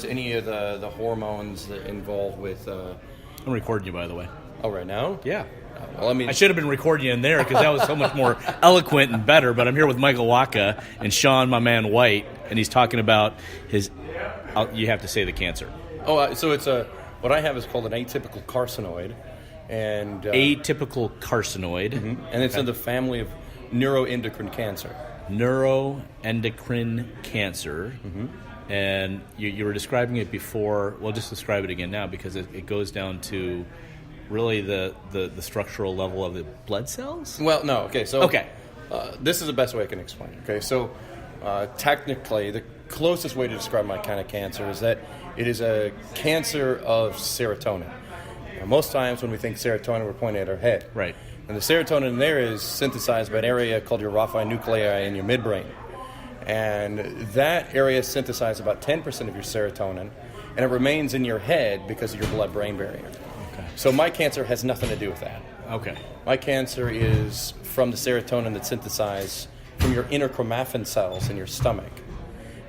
to any of the hormones that involved with... I'm recording you, by the way. Oh, right now? Yeah. Well, I mean... I should have been recording you in there because that was so much more eloquent and better, but I'm here with Michael Wotka and Shawn, my man, White, and he's talking about his... you have to say the cancer. So it's what I have is called an atypical carcinoid. And atypical carcinoid. Mm-hmm. And it's in the family of neuroendocrine cancer. Neuroendocrine cancer. Mm-hmm. And you were describing it before. Well, just describe it again now because it goes down to really the structural level of the blood cells? Well, no. Okay, so okay. This is the best way I can explain it. Okay, so technically the closest way to describe my kind of cancer is that it is a cancer of serotonin. Now, most times when we think serotonin, we're pointing at our head. Right. And the serotonin in there is synthesized by an area called your raphe nuclei in your midbrain. And that area synthesizes about 10% of your serotonin, and it remains in your head because of your blood-brain barrier. Okay. So my cancer has nothing to do with that. Okay. My cancer is from the serotonin that's synthesized from your inner chromaffin cells in your stomach.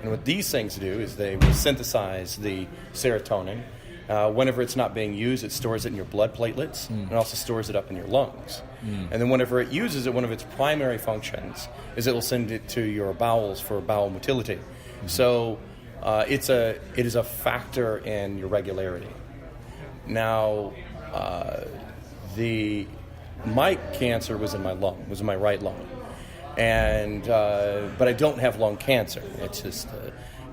And what these things do is they will synthesize the serotonin. Whenever it's not being used, it stores it in your blood platelets and also stores it up in your lungs. And then whenever it uses it, one of its primary functions is it will send it to your bowels for bowel motility. So it is a factor in your regularity. Now, my cancer was in my lung, was in my right lung. And but I don't have lung cancer. It's just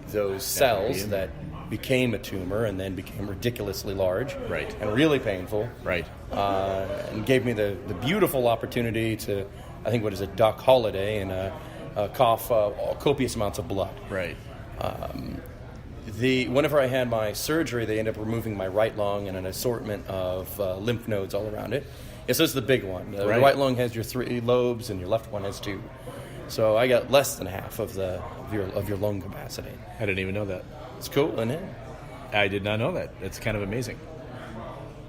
those cells that became a tumor and then became ridiculously large, right, and really painful, right, and gave me the beautiful opportunity to, I think, what is a duck holiday and cough copious amounts of blood. Right. Whenever I had my surgery, they ended up removing my right lung and an assortment of lymph nodes all around it. Yeah, so it's the big one. The right lung has your 3 lobes, and your left one has 2. So I got less than half of your lung capacity. I didn't even know that. It's cool, isn't it? I did not know that. It's kind of amazing.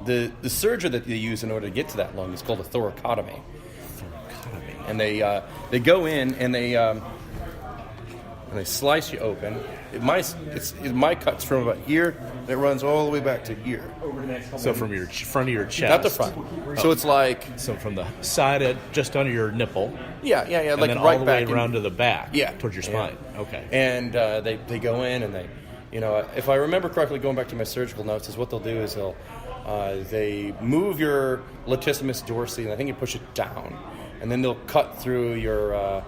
The surgery that they use in order to get to that lung is called a thoracotomy. Thoracotomy. And they go in and they slice you open. My cut's from about here, and it runs all the way back to here. So from your front of your chest. Not the front. Oh. So it's like... So from the side, just under your nipple. Yeah. And like then right all the back way around to the back. Yeah. Towards your spine. Yeah. Okay. And they go in and they... if I remember correctly, going back to my surgical notes, is what they'll do is they move your latissimus dorsi, and I think you push it down, and then they'll cut through the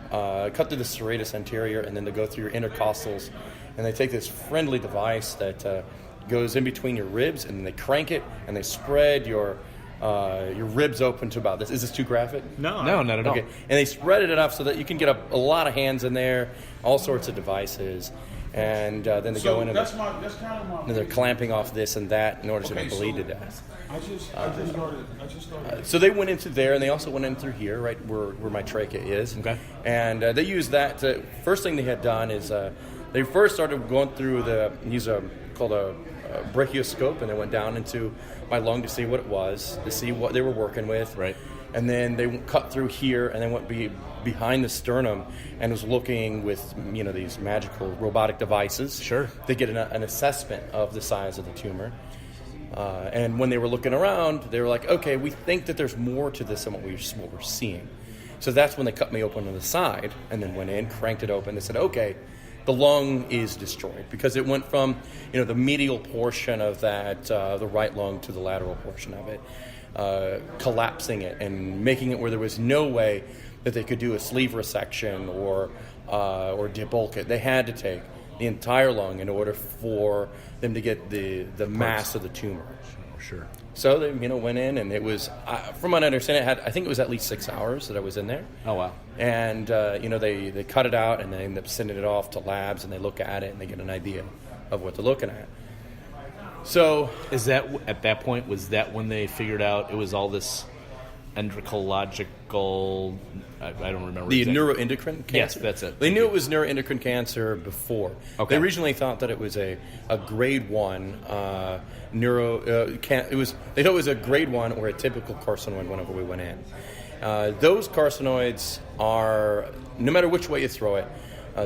serratus anterior, and then they go through your intercostals, and they take this friendly device that goes in between your ribs, and then they crank it, and they spread your ribs open to about this. Is this too graphic? No, not at all. Okay, and they spread it enough so that you can get a lot of hands in there, all sorts of devices. And then they go in and they're clamping off this and that in order to bleed to death. I just started. So they went into there, and they also went in through here, right where my trachea is. Okay. And they used that. First thing they had done is they first started going through called a brachioscope, and they went down into my lung to see what it was, to see what they were working with. Right. And then they cut through here, and then went behind the sternum, and was looking with these magical robotic devices. Sure. To get an assessment of the size of the tumor. And when they were looking around, they were like, okay, we think that there's more to this than what we're seeing. So that's when they cut me open on the side, and then went in, cranked it open. They said, okay, the lung is destroyed because it went from the medial portion of that, the right lung, to the lateral portion of it. Collapsing it and making it where there was no way that they could do a sleeve resection or debulk it. They had to take the entire lung in order for them to get the mass of the tumor. Sure. So they went in, and it was, from what I understand, I think it was at least 6 hours that I was in there. Oh wow. And they cut it out, and they end up sending it off to labs, and they look at it and they get an idea of what they're looking at. So, is that at that point? Was that when they figured out it was all this endocrinological? I don't remember. The exactly. neuroendocrine cancer. Yes, that's it. They knew it was neuroendocrine cancer before. Okay. They originally thought that it was a grade 1 They thought it was a grade 1 or a typical carcinoid whenever we went in. Those carcinoids are, no matter which way you throw it,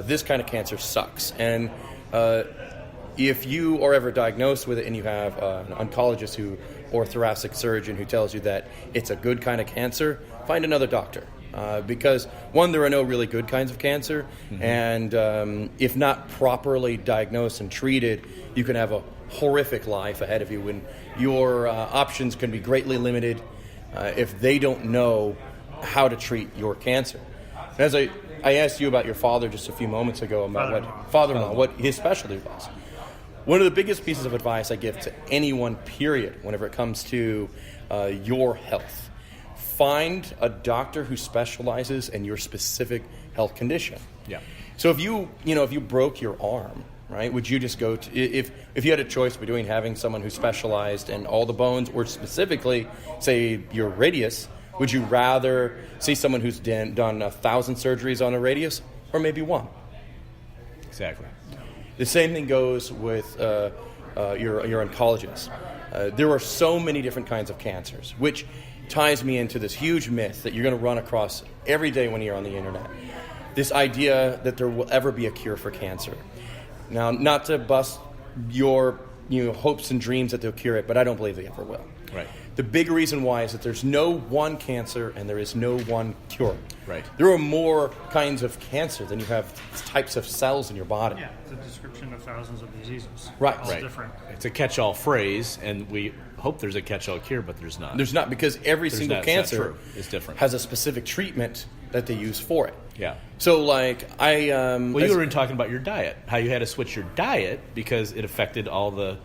this kind of cancer sucks. And if you are ever diagnosed with it and you have an oncologist or thoracic surgeon who tells you that it's a good kind of cancer, find another doctor. Because, one, there are no really good kinds of cancer, and if not properly diagnosed and treated, you can have a horrific life ahead of you when your options can be greatly limited if they don't know how to treat your cancer. As I asked you about your father just a few moments ago about father-in-law, what his specialty was. One of the biggest pieces of advice I give to anyone, period, whenever it comes to your health, find a doctor who specializes in your specific health condition. Yeah. So if you broke your arm, right, would you just go to, if you had a choice between having someone who specialized in all the bones or specifically, say, your radius, would you rather see someone who's done 1,000 surgeries on a radius or maybe one? Exactly. The same thing goes with your oncologist. There are so many different kinds of cancers, which ties me into this huge myth that you're going to run across every day when you're on the internet. This idea that there will ever be a cure for cancer. Now, not to bust your hopes and dreams that they'll cure it, but I don't believe they ever will. Right. The big reason why is that there's no one cancer and there is no one cure. Right. There are more kinds of cancer than you have types of cells in your body. Yeah, it's a description of thousands of diseases. Right. All Right. different. It's a catch-all phrase, and we hope there's a catch-all cure, but there's not. There's not, because every There's single not. It's not cancer true. It's different. has a specific treatment that they use for it. Yeah. So, like, Well, you were talking about your diet, how you had to switch your diet because it affected all the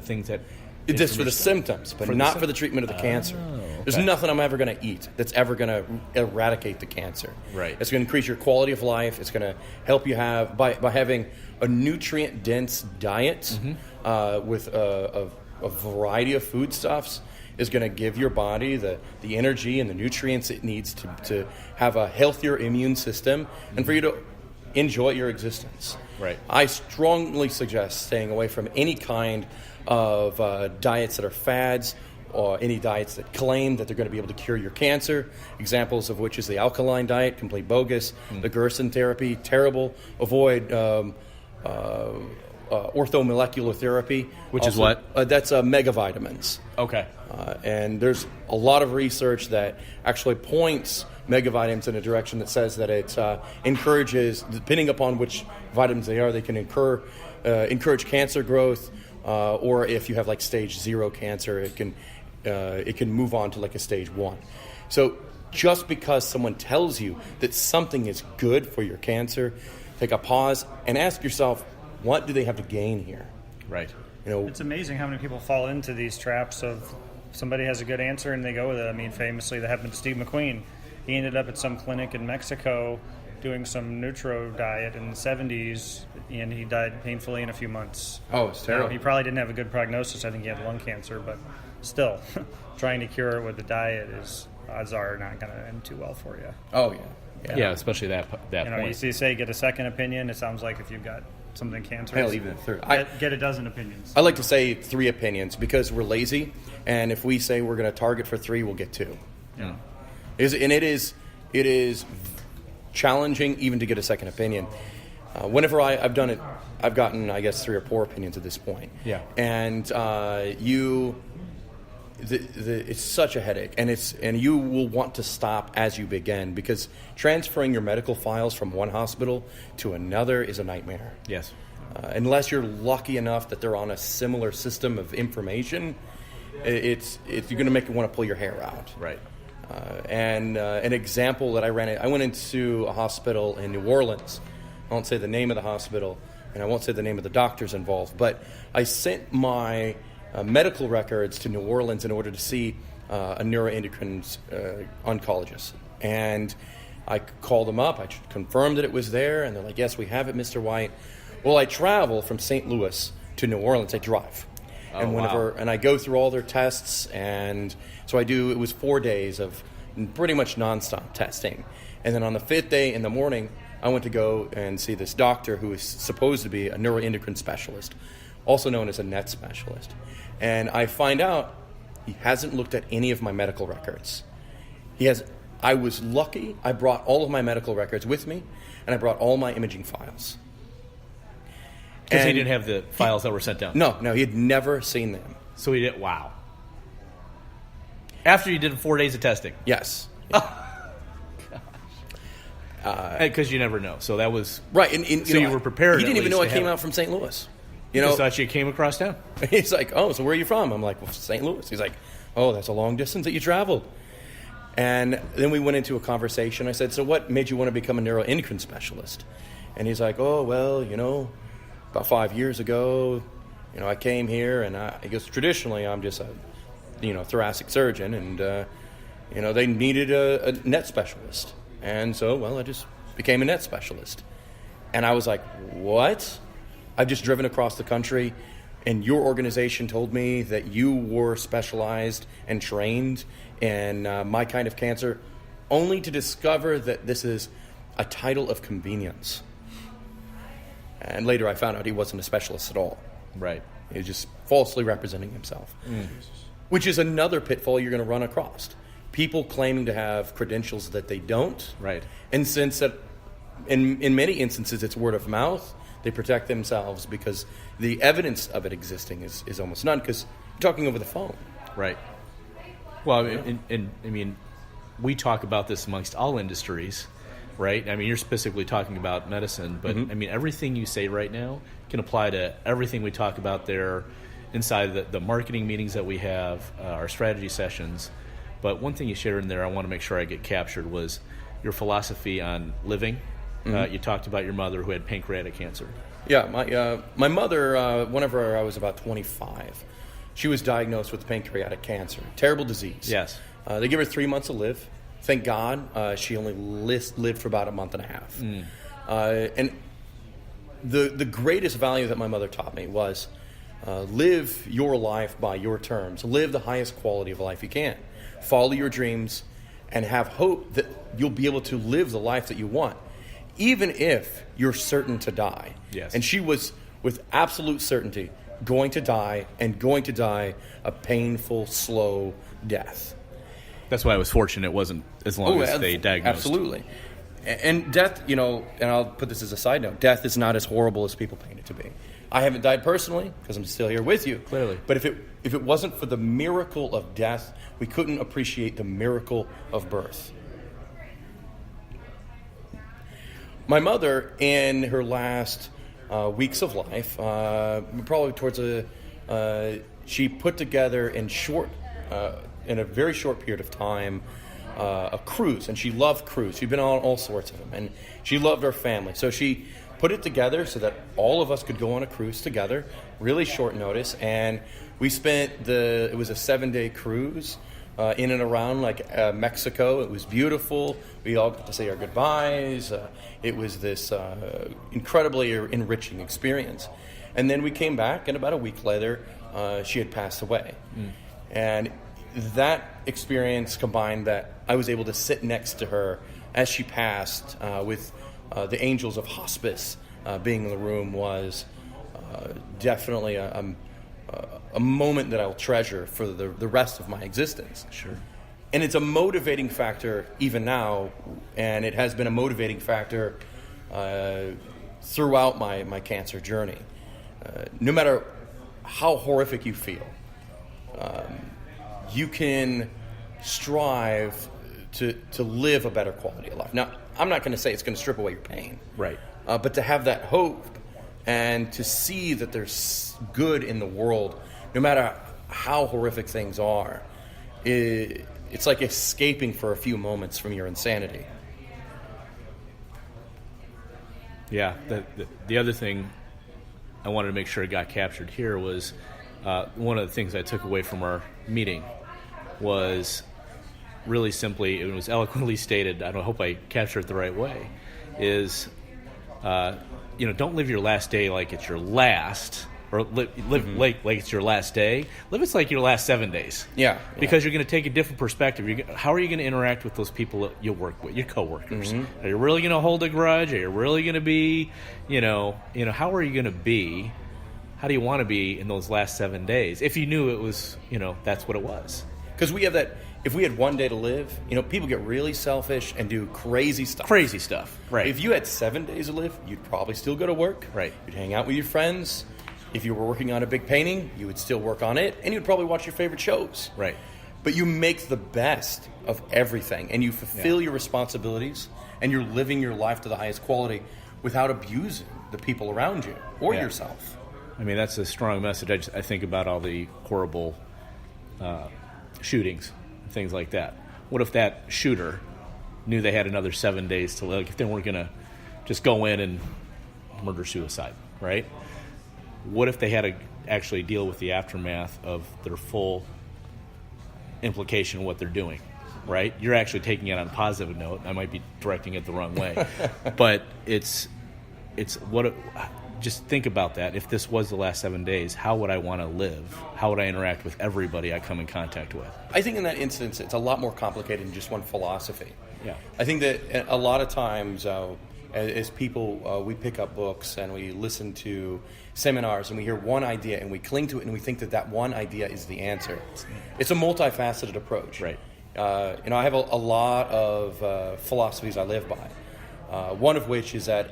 things that... Just for the symptoms, but not for the treatment of the cancer. There's nothing I'm ever going to eat that's ever going to eradicate the cancer. Right. It's going to increase your quality of life. It's going to help you have, by having a nutrient-dense diet with a variety of foodstuffs, is going to give your body the energy and the nutrients it needs to have a healthier immune system and for you to enjoy your existence. Right. I strongly suggest staying away from any kind of diets that are fads or any diets that claim that they're going to be able to cure your cancer, examples of which is the alkaline diet, complete bogus, the Gerson therapy, terrible. Avoid orthomolecular therapy. Which is what? That's megavitamins. Okay. And there's a lot of research that actually points megavitamins in a direction that says that it encourages, depending upon which vitamins they are, they can encourage cancer growth, or if you have like stage 0 cancer, it can move on to like a stage 1. So just because someone tells you that something is good for your cancer, take a pause and ask yourself, what do they have to gain here? Right. It's amazing how many people fall into these traps of somebody has a good answer and they go with it. I mean, famously, that happened to Steve McQueen. He ended up at some clinic in Mexico doing some nutro diet in the 70s, and he died painfully in a few months. Oh, it's terrible. He probably didn't have a good prognosis. I think he had lung cancer, but still, trying to cure it with the diet odds are not going to end too well for you. Oh, yeah. Yeah, especially that point. You say get a second opinion. It sounds like if you've got something cancerous, Hell, even a third. Get a dozen opinions. I like to say 3 opinions because we're lazy, and if we say we're going to target for 3, we'll get 2. Yeah. And it is challenging even to get a second opinion. Whenever I've done it, I've gotten, I guess, 3 or 4 opinions at this point. Yeah. And it's such a headache, and you will want to stop as you begin because transferring your medical files from one hospital to another is a nightmare. Yes. Unless you're lucky enough that they're on a similar system of information, you're going to make you want to pull your hair out. Right. And an example that I went into a hospital in New Orleans. I won't say the name of the hospital, and I won't say the name of the doctors involved, but I sent my medical records to New Orleans in order to see a neuroendocrine oncologist. And I called them up. I confirmed that it was there, and they're like, yes, we have it, Mr. White. Well, I travel from St. Louis to New Orleans. I drive. And I go through all their tests, and so it was 4 days of pretty much nonstop testing. And then on the 5th day in the morning, I went to go and see this doctor who is supposed to be a neuroendocrine specialist, also known as a NET specialist. And I find out he hasn't looked at any of my medical records. I was lucky. I brought all of my medical records with me, and I brought all my imaging files. Because he didn't have the files that were sent down. No, he had never seen them. So he did. Wow. After you did 4 days of testing. Yes. Because you never know. So that was Right. And so you were prepared. He didn't at even know I least to came have out from St. Louis. You just thought you came across town. He's like, oh, so where are you from? I'm like, well, St. Louis. He's like, oh, that's a long distance that you traveled. And then we went into a conversation. I said, so what made you want to become a neuroendocrine specialist? And he's like, oh, well, about 5 years ago, I came here, and I guess traditionally I'm just a, thoracic surgeon, and, they needed a net specialist. And so, well, I just became a net specialist. And I was like, what? I've just driven across the country, and your organization told me that you were specialized and trained in my kind of cancer, only to discover that this is a title of convenience. And later I found out he wasn't a specialist at all. Right. He was just falsely representing himself, which is another pitfall you're going to run across. People claiming to have credentials that they don't. Right. And since that, in many instances, it's word of mouth, they protect themselves because the evidence of it existing is almost none because you're talking over the phone. Right. Well, I mean, we talk about this amongst all industries, right? I mean, you're specifically talking about medicine, but I mean, everything you say right now can apply to everything we talk about there inside the marketing meetings that we have, our strategy sessions. But one thing you shared in there I want to make sure I get captured was your philosophy on living. You talked about your mother who had pancreatic cancer. Yeah, my mother, whenever I was about 25, she was diagnosed with pancreatic cancer. Terrible disease. Yes. They give her 3 months to live. Thank God she only lived for about a month and a half. And the greatest value that my mother taught me was live your life by your terms. Live the highest quality of life you can. Follow your dreams and have hope that you'll be able to live the life that you want, even if you're certain to die. Yes. And she was, with absolute certainty, going to die, and going to die a painful, slow death. That's why I was fortunate it wasn't as long as they diagnosed. Absolutely. And death, and I'll put this as a side note, death is not as horrible as people paint it to be. I haven't died personally because I'm still here with you. Clearly. But if it wasn't for the miracle of death, we couldn't appreciate the miracle of birth. My mother, in her last weeks of life, probably towards she put together in a very short period of time, a cruise, and she loved cruise. She'd been on all sorts of them, and she loved our family. So she put it together so that all of us could go on a cruise together, really short notice, and we spent it was a 7-day cruise in and around Mexico. It was beautiful. We all got to say our goodbyes. It was this incredibly enriching experience. And then we came back, and about a week later, she had passed away. And that experience combined that I was able to sit next to her as she passed with the angels of hospice being in the room was definitely a moment that I'll treasure for the rest of my existence. Sure. And it's a motivating factor even now, and it has been a motivating factor throughout my cancer journey. No matter how horrific you feel, you can strive to live a better quality of life. Now, I'm not going to say it's going to strip away your pain. Right. But to have that hope and to see that there's good in the world, no matter how horrific things are, it's like escaping for a few moments from your insanity. Yeah. The other thing I wanted to make sure it got captured here was one of the things I took away from our meeting was really simply, it was eloquently stated, I hope I captured it the right way, is, don't live your last day like it's your last, or live like it's your last day. Live it's like your last 7 days. Yeah. Because you're going to take a different perspective. How are you going to interact with those people that you work with, your coworkers? Are you really going to hold a grudge? Are you really going to be, how are you going to be? How do you want to be in those last 7 days? If you knew it was, that's what it was. Because we have that if we had one day to live, people get really selfish and do crazy stuff. Crazy stuff, right? If you had 7 days to live, you'd probably still go to work. Right. You'd hang out with your friends. If you were working on a big painting, you would still work on it, and you'd probably watch your favorite shows. Right. But you make the best of everything, and you fulfill your responsibilities, and you're living your life to the highest quality without abusing the people around you or yourself. I mean, that's a strong message. I think about all the horrible shootings, things like that. What if that shooter knew they had another 7 days to live? If they weren't going to just go in and murder-suicide, right? What if they had to actually deal with the aftermath of their full implication of what they're doing, right? You're actually taking it on a positive note. I might be directing it the wrong way. But it's what... Just think about that. If this was the last 7 days, how would I want to live? How would I interact with everybody I come in contact with? I think in that instance, it's a lot more complicated than just one philosophy. Yeah. I think that a lot of times, as people, we pick up books and we listen to seminars and we hear one idea and we cling to it and we think that one idea is the answer. It's a multifaceted approach. Right. I have a lot of philosophies I live by. One of which is that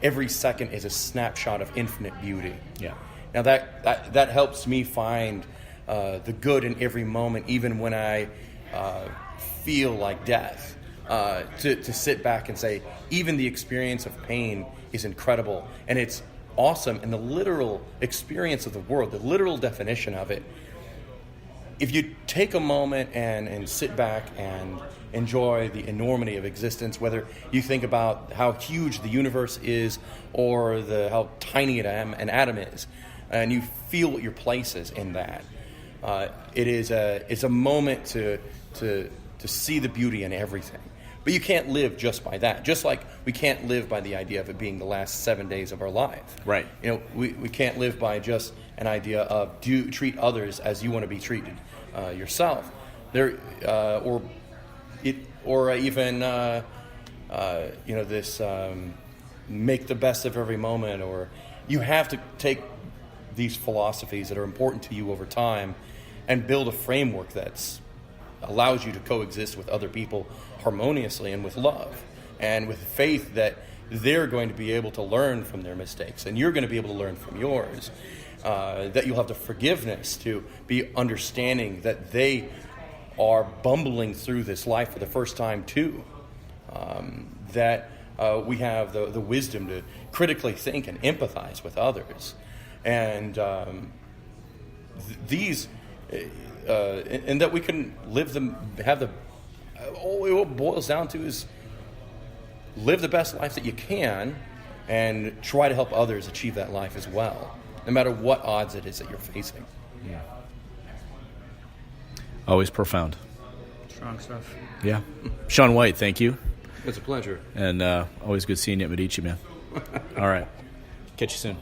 every second is a snapshot of infinite beauty. Yeah. Now that helps me find the good in every moment, even when I feel like death. To sit back and say, even the experience of pain is incredible, and it's awesome, and the literal experience of the world, the literal definition of it. If you take a moment and sit back and enjoy the enormity of existence, whether you think about how huge the universe is or how tiny an atom is, and you feel what your place is in that, it's a moment to see the beauty in everything. But you can't live just by that. Just like we can't live by the idea of it being the last 7 days of our life. Right. We can't live by just an idea of treat others as you want to be treated yourself. This make the best of every moment, or you have to take these philosophies that are important to you over time and build a framework that allows you to coexist with other people harmoniously and with love and with faith that they're going to be able to learn from their mistakes and you're going to be able to learn from yours, that you'll have the forgiveness to be understanding that they are bumbling through this life for the first time too, that we have the wisdom to critically think and empathize with others, and and that we can all it boils down to is live the best life that you can and try to help others achieve that life as well, no matter what odds it is that you're facing. Yeah. Always profound. Strong stuff. Yeah. Shawn White, thank you. It's a pleasure. And always good seeing you at Medici, man. All right. Catch you soon.